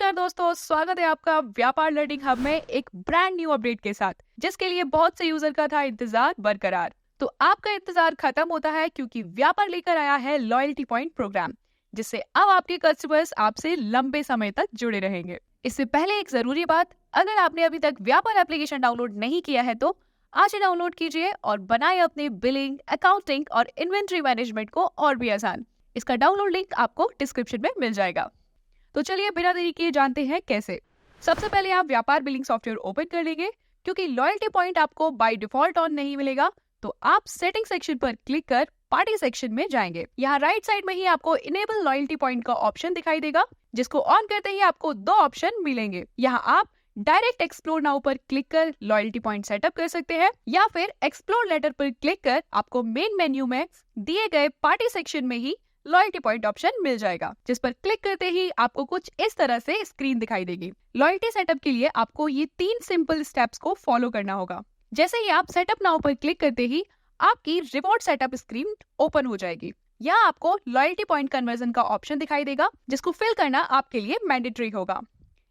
नमस्कार दोस्तों, स्वागत है आपका व्यापार लर्निंग हब में एक ब्रांड न्यू अपडेट के साथ, जिसके लिए बहुत से यूजर का था इंतजार बरकरार। तो आपका इंतजार खत्म होता है क्योंकि व्यापार लेकर आया है लॉयल्टी पॉइंट प्रोग्राम, जिससे अब आपके कस्टमर्स आपसे लंबे समय तक जुड़े रहेंगे। इससे पहले एक जरूरी बात, अगर आपने अभी तक व्यापार एप्लीकेशन डाउनलोड नहीं किया है तो आज ही डाउनलोड कीजिए और बनाए अपने बिलिंग, अकाउंटिंग और इन्वेंट्री मैनेजमेंट को और भी आसान। इसका डाउनलोड लिंक आपको डिस्क्रिप्शन में मिल जाएगा। तो चलिए बिना देरी किए जानते हैं कैसे। सबसे पहले आप व्यापार बिलिंग सॉफ्टवेयर ओपन कर लेंगे। क्योंकि लॉयल्टी पॉइंट आपको बाय डिफॉल्ट ऑन नहीं मिलेगा, तो आप सेटिंग सेक्शन पर क्लिक कर पार्टी सेक्शन में जाएंगे। यहाँ राइट साइड में ही आपको इनेबल लॉयल्टी पॉइंट का ऑप्शन दिखाई देगा, जिसको ऑन करते ही आपको दो ऑप्शन मिलेंगे। यहाँ आप डायरेक्ट एक्सप्लोर नाउ पर क्लिक कर लॉयल्टी पॉइंट सेटअप कर सकते हैं, या फिर एक्सप्लोर लेटर पर क्लिक कर आपको मेन मेन्यू में दिए गए पार्टी सेक्शन में ही लॉयल्टी पॉइंट ऑप्शन मिल जाएगा, जिस पर क्लिक करते ही आपको कुछ इस तरह से स्क्रीन दिखाई देगी। लॉयल्टी सेटअप के लिए आपको ये 3 सिंपल स्टेप्स को फॉलो करना होगा। जैसे ही आप सेटअप नाउ पर क्लिक करते ही आपकी रिवॉर्ड सेटअप स्क्रीन ओपन हो जाएगी। यहाँ आपको लॉयल्टी पॉइंट कन्वर्जन का ऑप्शन दिखाई देगा, जिसको फिल करना आपके लिए मैंडेटरी होगा।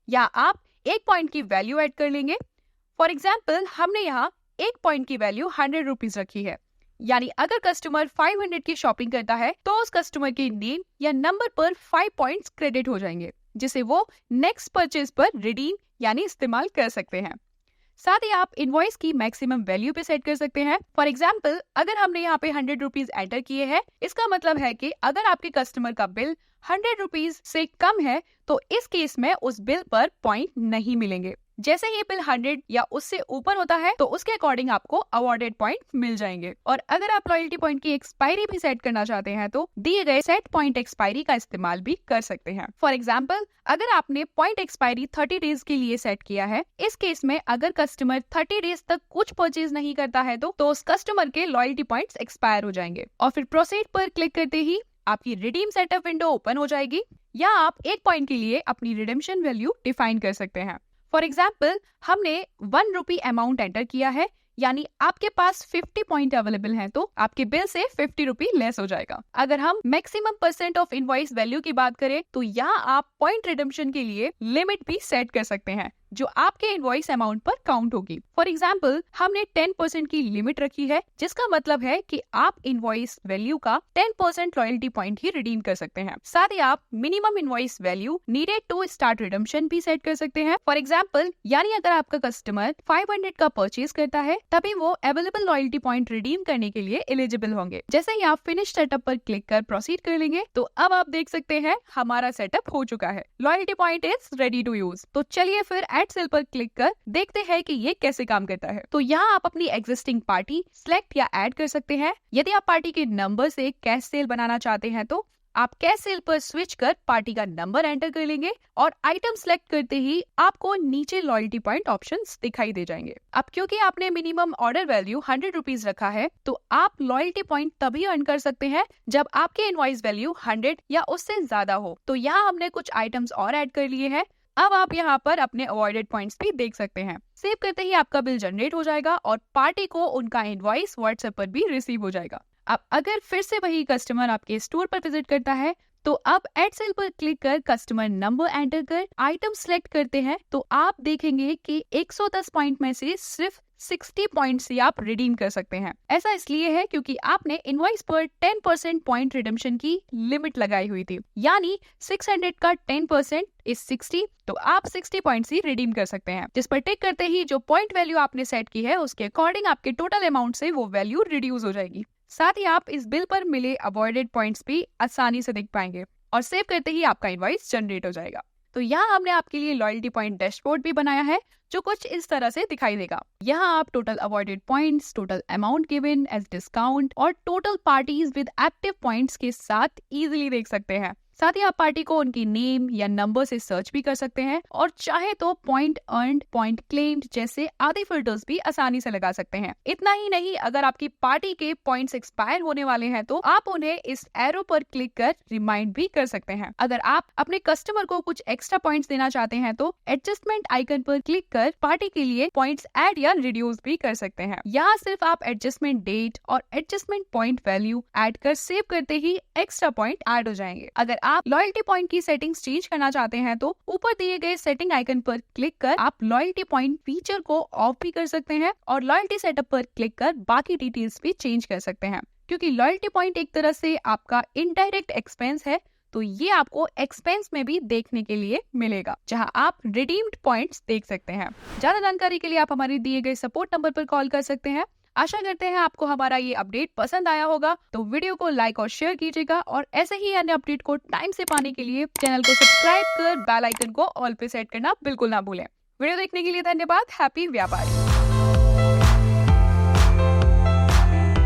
यहाँ आप 1 पॉइंट की वैल्यू ऐड कर लेंगे। फॉर एग्जाम्पल, हमने यहाँ 1 पॉइंट की वैल्यू 100 रुपीज रखी है। यानी अगर कस्टमर 500 की शॉपिंग करता है तो उस कस्टमर के नेम या नंबर पर 5 पॉइंट्स क्रेडिट हो जाएंगे, जिसे वो नेक्स्ट परचेज पर रिडीम यानी इस्तेमाल कर सकते हैं। साथ ही आप इनवॉइस की मैक्सिमम वैल्यू पे सेट कर सकते हैं। फॉर एग्जाम्पल, अगर हमने यहाँ पे 100 रुपीज एंटर किए हैं, इसका मतलब है कि अगर आपके कस्टमर का बिल 100 रुपीज से कम है तो इस केस में उस बिल पर पॉइंट नहीं मिलेंगे। जैसे ही बिल 100 या उससे ऊपर होता है तो उसके अकॉर्डिंग आपको अवॉर्डेड पॉइंट मिल जाएंगे। और अगर आप लॉयल्टी पॉइंट की एक्सपायरी भी सेट करना चाहते हैं तो दिए गए सेट पॉइंट एक्सपायरी का इस्तेमाल भी कर सकते हैं। फॉर एग्जाम्पल, अगर आपने पॉइंट एक्सपायरी 30 डेज के लिए सेट किया है, इस केस में अगर कस्टमर 30 डेज तक कुछ परचेज नहीं करता है तो उस कस्टमर के लॉयल्टी पॉइंट्स एक्सपायर हो जाएंगे। और फिर प्रोसीड पर क्लिक करते ही आपकी रिडीम सेटअप विंडो ओपन हो जाएगी। या आप 1 पॉइंट के लिए अपनी रिडेम्पशन वैल्यू डिफाइन कर सकते हैं। फॉर एग्जाम्पल, हमने 1 रुपी अमाउंट एंटर किया है, यानी आपके पास 50 पॉइंट अवेलेबल हैं, तो आपके बिल से 50 रुपी लेस हो जाएगा। अगर हम maximum percent of invoice value की बात करें तो यहाँ आप पॉइंट रिडेम्पशन के लिए लिमिट भी सेट कर सकते हैं, जो आपके इनवॉइस अमाउंट पर काउंट होगी। फॉर एग्जाम्पल, हमने 10% की लिमिट रखी है, जिसका मतलब है कि आप इनवॉइस वैल्यू का 10% लॉयल्टी पॉइंट ही रिडीम कर सकते हैं। साथ ही आप minimum invoice value needed to start redemption भी सेट कर सकते हैं। फॉर एग्जाम्पल, यानी अगर आपका कस्टमर 500 का परचेज करता है, तभी वो अवेलेबल लॉयल्टी पॉइंट रिडीम करने के लिए एलिजिबल होंगे। जैसे ही आप फिनिश सेटअप पर क्लिक कर प्रोसीड कर लेंगे तो अब आप देख सकते हैं हमारा सेटअप हो चुका है। Loyalty point is ready to use. तो चलिए फिर एड सेल पर क्लिक कर देखते हैं कि ये कैसे काम करता है। तो यहाँ आप अपनी एग्जिस्टिंग पार्टी सिलेक्ट या ऐड कर सकते हैं। यदि आप पार्टी के नंबर से कैश सेल बनाना चाहते हैं तो आप कैश सेल पर स्विच कर पार्टी का नंबर एंटर कर लेंगे और आइटम सेलेक्ट करते ही आपको नीचे लॉयल्टी पॉइंट ऑप्शंस दिखाई दे जाएंगे। अब क्योंकि आपने मिनिमम ऑर्डर वैल्यू 100 रुपीज रखा है, तो आप लॉयल्टी पॉइंट तभी अर्न कर सकते हैं जब आपके इनवॉइस वैल्यू 100 या उससे ज्यादा हो। तो यहाँ हमने कुछ आइटम्स और ऐड कर लिए हैं। अब आप यहाँ पर अपने अवॉइडेड पॉइंट्स भी देख सकते हैं। सेव करते ही आपका बिल जनरेट हो जाएगा और पार्टी को उनका इनवॉइस व्हाट्सएप पर भी रिसीव हो जाएगा। अब अगर फिर से वही कस्टमर आपके स्टोर पर विजिट करता है तो अब एड सेल पर क्लिक कर कस्टमर नंबर एंटर कर आइटम सेलेक्ट करते हैं तो आप देखेंगे कि 110 पॉइंट में से सिर्फ 60 पॉइंट से आप रिडीम कर सकते हैं। ऐसा इसलिए है क्योंकि आपने इनवॉइस पर 10% पॉइंट रिडेम्पशन की लिमिट लगाई हुई थी, यानी 600 का 10% इज 60, तो आप 60 पॉइंट्स ही रिडीम कर सकते हैं। जिस पर टिक करते ही जो पॉइंट वैल्यू आपने सेट की है उसके अकॉर्डिंग आपके टोटल अमाउंट से वो वैल्यू रिड्यूस हो जाएगी। साथ ही आप इस बिल पर मिले अवॉइडेड पॉइंट्स भी आसानी से देख पाएंगे और सेव करते ही आपका इनवॉइस जनरेट हो जाएगा। तो यहाँ हमने आपके लिए लॉयल्टी पॉइंट डैशबोर्ड भी बनाया है, जो कुछ इस तरह से दिखाई देगा। यहाँ आप total avoided points, total amount given as discount और total parties with active points के साथ इजीली देख सकते हैं। साथ ही आप पार्टी को उनकी नेम या नंबर से सर्च भी कर सकते हैं और चाहे तो पॉइंट अर्न्ड, पॉइंट क्लेम्ड जैसे आदि फिल्टर्स भी आसानी से लगा सकते हैं। इतना ही नहीं, अगर आपकी पार्टी के पॉइंट्स एक्सपायर होने वाले हैं तो आप उन्हें इस एरो पर क्लिक कर रिमाइंड भी कर सकते हैं। अगर आप अपने कस्टमर को कुछ एक्स्ट्रा पॉइंट्स देना चाहते हैं तो एडजस्टमेंट आइकन पर क्लिक कर पार्टी के लिए पॉइंट्स ऐड या रिड्यूस भी कर सकते हैं। यहाँ सिर्फ आप एडजस्टमेंट डेट और एडजस्टमेंट पॉइंट वैल्यू ऐड कर सेव करते ही एक्स्ट्रा पॉइंट ऐड हो जाएंगे। अगर आप लॉयल्टी पॉइंट की सेटिंग्स चेंज करना चाहते हैं तो ऊपर दिए गए सेटिंग आइकन पर क्लिक कर आप लॉयल्टी पॉइंट फीचर को ऑफ भी कर सकते हैं और लॉयल्टी सेटअप पर क्लिक कर बाकी डिटेल्स भी चेंज कर सकते हैं। क्योंकि लॉयल्टी पॉइंट एक तरह से आपका इनडायरेक्ट एक्सपेंस है, तो ये आपको एक्सपेंस में भी देखने के लिए मिलेगा, जहां आप रिडीम्ड पॉइंट्स देख सकते हैं। ज्यादा जानकारी के लिए आप हमारे दिए गए सपोर्ट नंबर पर कॉल कर सकते हैं। आशा करते हैं आपको हमारा ये अपडेट पसंद आया होगा, तो वीडियो को लाइक और शेयर कीजिएगा और ऐसे ही अन्य अपडेट को टाइम से पाने के लिए चैनल को सब्सक्राइब कर बेल आइकन को ऑल पे सेट करना बिल्कुल ना भूलें। वीडियो देखने के लिए धन्यवाद। हैप्पी व्यापारी।